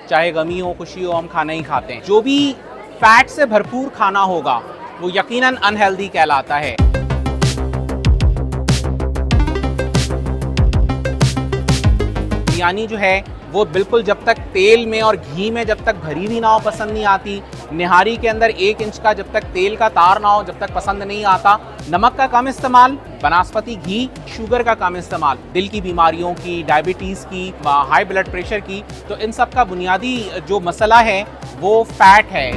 चाहे गमी हो खुशी हो, हम खाना ही खाते हैं। जो भी फैट से भरपूर खाना होगा वो यकीनन अनहेल्दी कहलाता है। बिरयानी जो है वो बिल्कुल जब तक तेल में और घी में जब तक भरी हुई ना हो पसंद नहीं आती। निहारी के अंदर 1 इंच का जब तक तेल का तार ना हो जब तक पसंद नहीं आता। नमक का कम इस्तेमाल, बनास्पति घी, शुगर का कम इस्तेमाल, दिल की बीमारियों की, डायबिटीज़ की, हाई ब्लड प्रेशर की, तो इन सब का बुनियादी जो मसला है वो फैट है।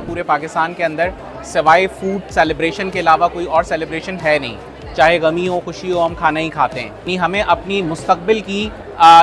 पूरे पाकिस्तान के अंदर सिवाय फूड सेलिब्रेशन के अलावा कोई और सेलिब्रेशन है नहीं। चाहे गमी हो खुशी हो, हम खाना ही खाते हैं। नहीं, हमें अपनी मुस्तकबिल की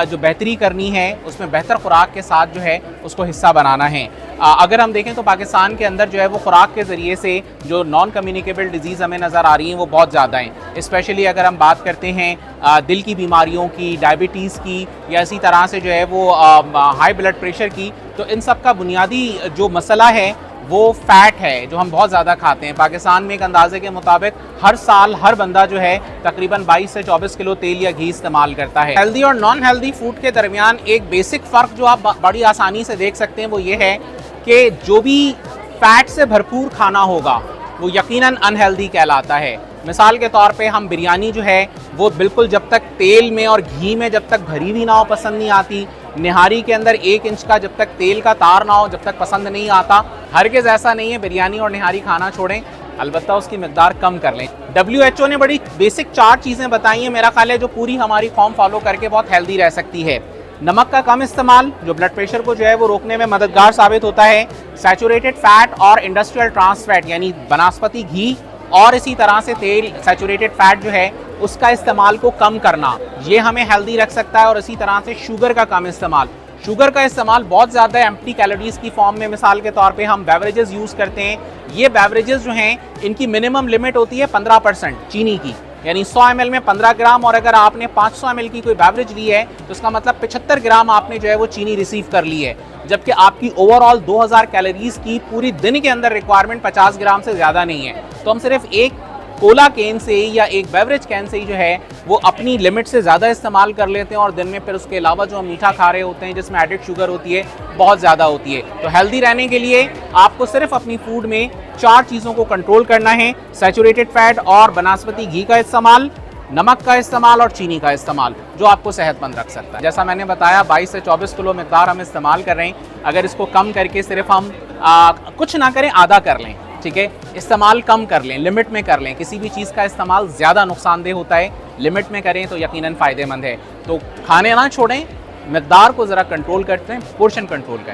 जो बेहतरी करनी है उसमें बेहतर खुराक के साथ जो है उसको हिस्सा बनाना है। अगर हम देखें तो पाकिस्तान के अंदर जो है वो खुराक के ज़रिए से जो नॉन कम्युनिकेबल डिजीज़ हमें नज़र आ रही हैं वो बहुत ज़्यादा हैं। स्पेशली अगर हम बात करते हैं दिल की बीमारियों की, डायबिटीज़ की, या इसी तरह से जो है वो हाई ब्लड प्रेशर की, तो इन सब का बुनियादी जो मसला है वो फैट है जो हम बहुत ज़्यादा खाते हैं। पाकिस्तान में एक अंदाजे के मुताबिक हर साल हर बंदा जो है तकरीबन 22 से 24 किलो तेल या घी इस्तेमाल करता है। हेल्दी और नॉन हेल्दी फूड के दरमियान एक बेसिक फ़र्क जो आप बड़ी आसानी से देख सकते हैं वो ये है कि जो भी फैट से भरपूर खाना होगा वो यकीनन अनहेल्दी कहलाता है। मिसाल के तौर पे हम बिरयानी जो है वो बिल्कुल जब तक तेल में और घी में जब तक भरी हुई ना हो पसंद नहीं आती। निहारी के अंदर 1 इंच का जब तक तेल का तार ना हो जब तक पसंद नहीं आता। हरगिज़ ऐसा नहीं है बिरयानी और निहारी खाना छोड़ें, अलबत्ता उसकी मिकदार कम कर लें। WHO ने बड़ी बेसिक 4 चीज़ें बताई हैं, मेरा ख्याल है जो पूरी हमारी कौम फॉलो करके बहुत हेल्दी रह सकती है। नमक का कम इस्तेमाल जो ब्लड प्रेशर को जो है वो रोकने में मददगार साबित होता है। सैचुरेटेड फैट और इंडस्ट्रियल ट्रांस फैट यानी बनास्पति घी और इसी तरह से तेल, सैचुरेटेड फैट जो है उसका इस्तेमाल को कम करना, ये हमें हेल्दी रख सकता है। और इसी तरह से शुगर का कम इस्तेमाल, शुगर का इस्तेमाल बहुत ज़्यादा एम्प्टी कैलोरीज की फॉर्म में, मिसाल के तौर पे हम बेवरेजेस यूज़ करते हैं। ये बेवरेजेस जो हैं इनकी मिनिमम लिमिट होती है 15% चीनी की, यानी 100 ml में 15 ग्राम, और अगर आपने 500 ml की कोई बेवरेज ली है तो इसका मतलब 75 ग्राम आपने जो है वो चीनी रिसीव कर ली है, जबकि आपकी ओवरऑल 2000 कैलोरीज की पूरी दिन के अंदर रिक्वायरमेंट 50 ग्राम से ज़्यादा नहीं है। तो हम सिर्फ एक कोला कैन से या एक बेवरेज कैन से ही जो है वो अपनी लिमिट से ज़्यादा इस्तेमाल कर लेते हैं, और दिन में फिर उसके अलावा जो हम मीठा खा रहे होते हैं जिसमें एडिड शुगर होती है बहुत ज़्यादा होती है। तो हेल्दी रहने के लिए आपको सिर्फ अपनी फूड में 4 चीज़ों को कंट्रोल करना है: सैचुरेटेड फैट और बनास्पति घी का इस्तेमाल, नमक का इस्तेमाल और चीनी का इस्तेमाल, जो आपको सेहतमंद रख सकता है। जैसा मैंने बताया 22 से 24 किलो मिकदार हम इस्तेमाल कर रहे हैं। अगर इसको कम करके सिर्फ हम कुछ ना करें, आधा कर लें, ठीक है, इस्तेमाल कम कर लें, लिमिट में कर लें। किसी भी चीज़ का इस्तेमाल ज़्यादा नुकसानदेह होता है, लिमिट में करें तो यकीनन फ़ायदेमंद है। तो खाने ना छोड़ें, मिकदार को ज़रा कंट्रोल करते हैं, पोर्शन कंट्रोल करें।